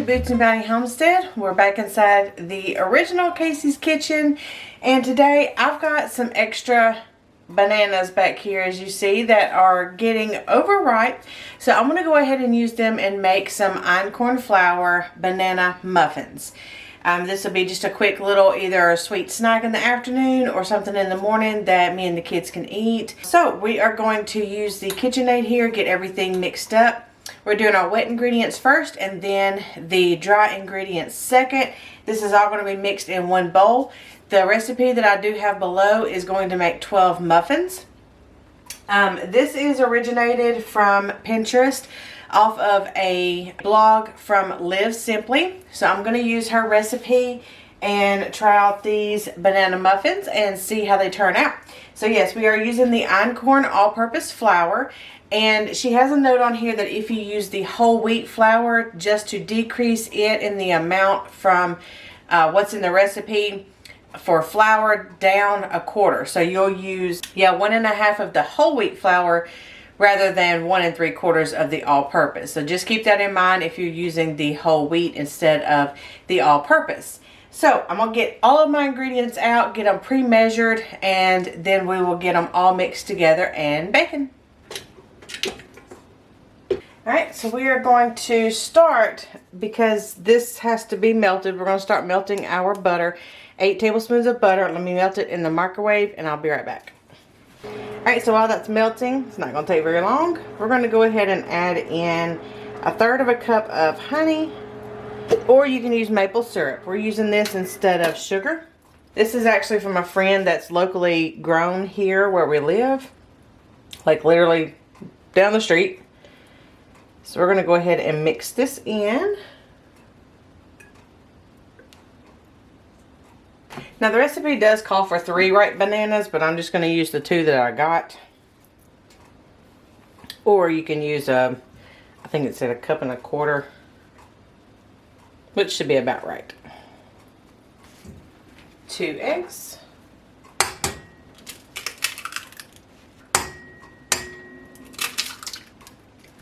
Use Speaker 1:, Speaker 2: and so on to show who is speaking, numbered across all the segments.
Speaker 1: Boots and Bounty Homestead. We're back inside the original Casey's kitchen, and today I've got some extra bananas back here, as you see, that are getting overripe. So I'm going to go ahead and use them and make some einkorn flour banana muffins. This will be just a quick little either a sweet snack in the afternoon or something in the morning that me and the kids can eat. So we are going to use the KitchenAid here, get everything mixed up. We're doing our wet ingredients first and then the dry ingredients second. This is all going to be mixed in one bowl. The recipe that I do have below is going to make 12 muffins. This is originated from Pinterest off of a blog from Live Simply. So I'm going to use her recipe and try out these banana muffins and see how they turn out. So yes, we are using the Einkorn all-purpose flour. And she has a note on here that if you use the whole wheat flour, just to decrease it in the amount from what's in the recipe for flour down a quarter. So you'll use 1.5 of the whole wheat flour rather than 1 3/4 of the all-purpose. So just keep that in mind if you're using the whole wheat instead of the all-purpose. So I'm going to get all of my ingredients out, get them pre-measured, and then we will get them all mixed together and baking. Alright, so we are going to start, because this has to be melted, we're going to start melting our butter. 8 tablespoons of butter. Let me melt it in the microwave and I'll be right back. Alright, so while that's melting, it's not going to take very long, we're going to go ahead and add in 1/3 cup of honey, or you can use maple syrup. We're using this instead of sugar. This is actually from a friend that's locally grown here where we live, like literally down the street. So we're going to go ahead and mix this in. Now the recipe does call for 3 ripe bananas, but I'm just going to use the 2 that I got. Or you can use I think it said 1.25 cups, which should be about right. 2 eggs.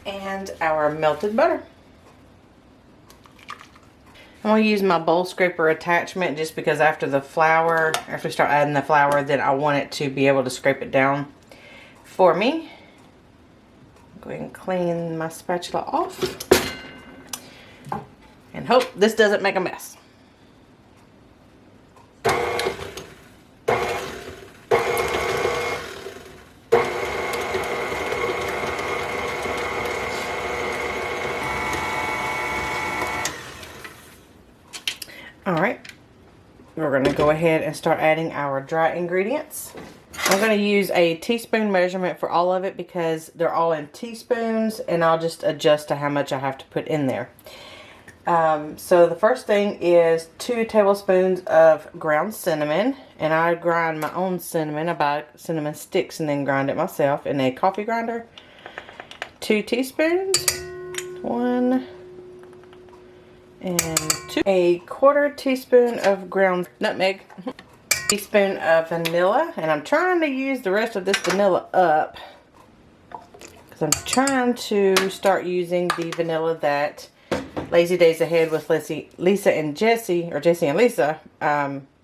Speaker 1: And our melted butter. I'm going to use my bowl scraper attachment just because after we start adding the flour, then I want it to be able to scrape it down for me. Go ahead and clean my spatula off. And hope this doesn't make a mess. Alright, we're going to go ahead and start adding our dry ingredients. I'm going to use a teaspoon measurement for all of it because they're all in teaspoons, and I'll just adjust to how much I have to put in there. So the first thing is 2 tablespoons of ground cinnamon, and I grind my own cinnamon. I buy cinnamon sticks and then grind it myself in a coffee grinder. 2 teaspoons, 1 and 2. 1/4 teaspoon of ground nutmeg. Teaspoon of vanilla, and I'm trying to use the rest of this vanilla up because I'm trying to start using the vanilla that Lazy Days Ahead with Lisa and Jesse, or Jesse and Lisa,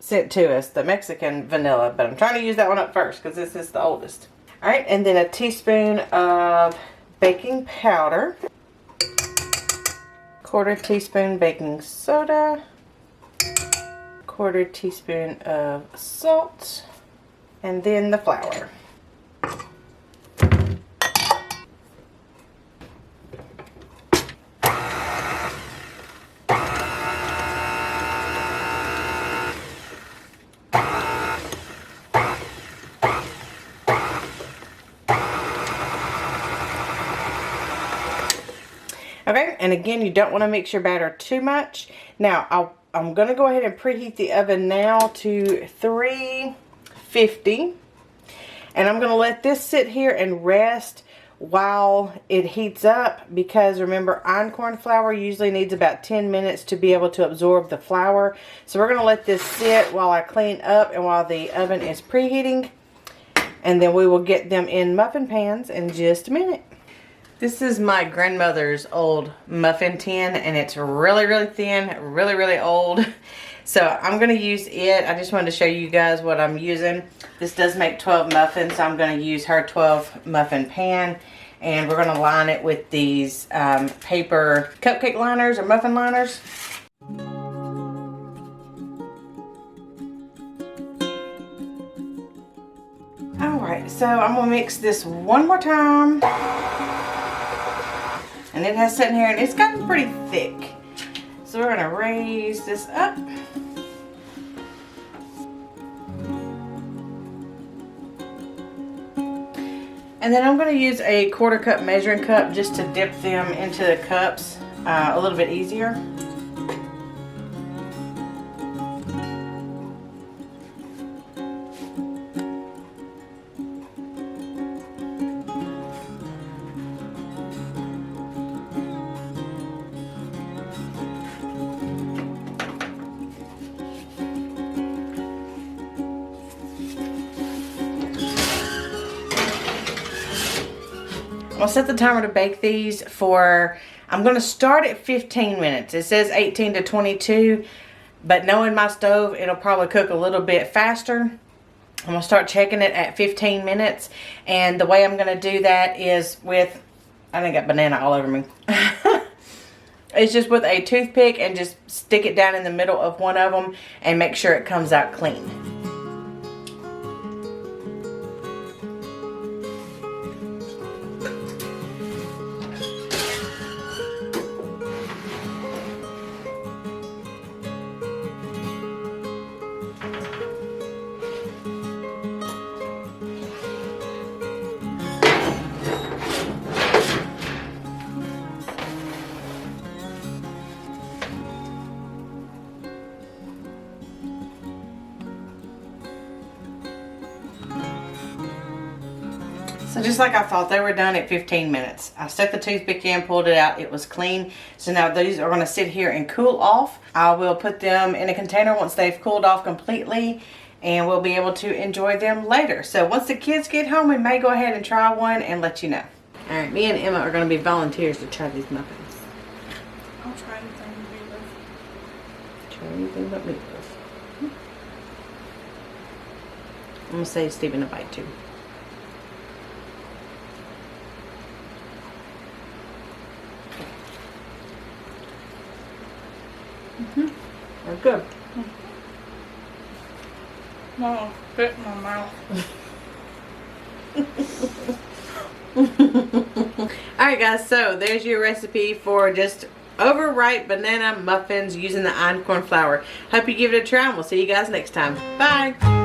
Speaker 1: sent to us, the Mexican vanilla, but I'm trying to use that one up first because this is the oldest. Alright, and then a teaspoon of baking powder, 1/4 teaspoon baking soda, 1/4 teaspoon of salt, and then the flour. Okay, and again, you don't want to mix your batter too much. Now, I'm going to go ahead and preheat the oven now to 350. And I'm going to let this sit here and rest while it heats up, because remember, einkorn flour usually needs about 10 minutes to be able to absorb the flour. So we're going to let this sit while I clean up and while the oven is preheating. And then we will get them in muffin pans in just a minute. This is my grandmother's old muffin tin, and it's really, really thin, really, really old. So I'm going to use it. I just wanted to show you guys what I'm using. This does make 12 muffins, so I'm going to use her 12 muffin pan. And we're going to line it with these paper cupcake liners or muffin liners. Alright, so I'm going to mix this one more time. And it has sitting here, and it's gotten pretty thick. So we're going to raise this up. And then I'm going to use a 1/4 cup measuring cup just to dip them into the cups a little bit easier. I'll set the timer to bake these for, I'm going to start at 15 minutes. It says 18 to 22, but knowing my stove, it'll probably cook a little bit faster. I'm going to start checking it at 15 minutes. And the way I'm going to do that is with, I done got banana all over me. It's just with a toothpick and just stick it down in the middle of one of them and make sure it comes out clean. So just like I thought, they were done at 15 minutes. I stuck the toothpick in, pulled it out, it was clean. So now these are going to sit here and cool off. I will put them in a container once they've cooled off completely, and we'll be able to enjoy them later. So once the kids get home, we may go ahead and try one and let you know. Alright, me and Emma are going to be volunteers to try these muffins.
Speaker 2: I'll try anything but meatloaf.
Speaker 1: Try anything but meatloaf. I'm going to save Stephen a bite too. They're good.
Speaker 2: No, spit in my mouth.
Speaker 1: Alright guys, so there's your recipe for just overripe banana muffins using the Einkorn flour. Hope you give it a try, and we'll see you guys next time. Bye!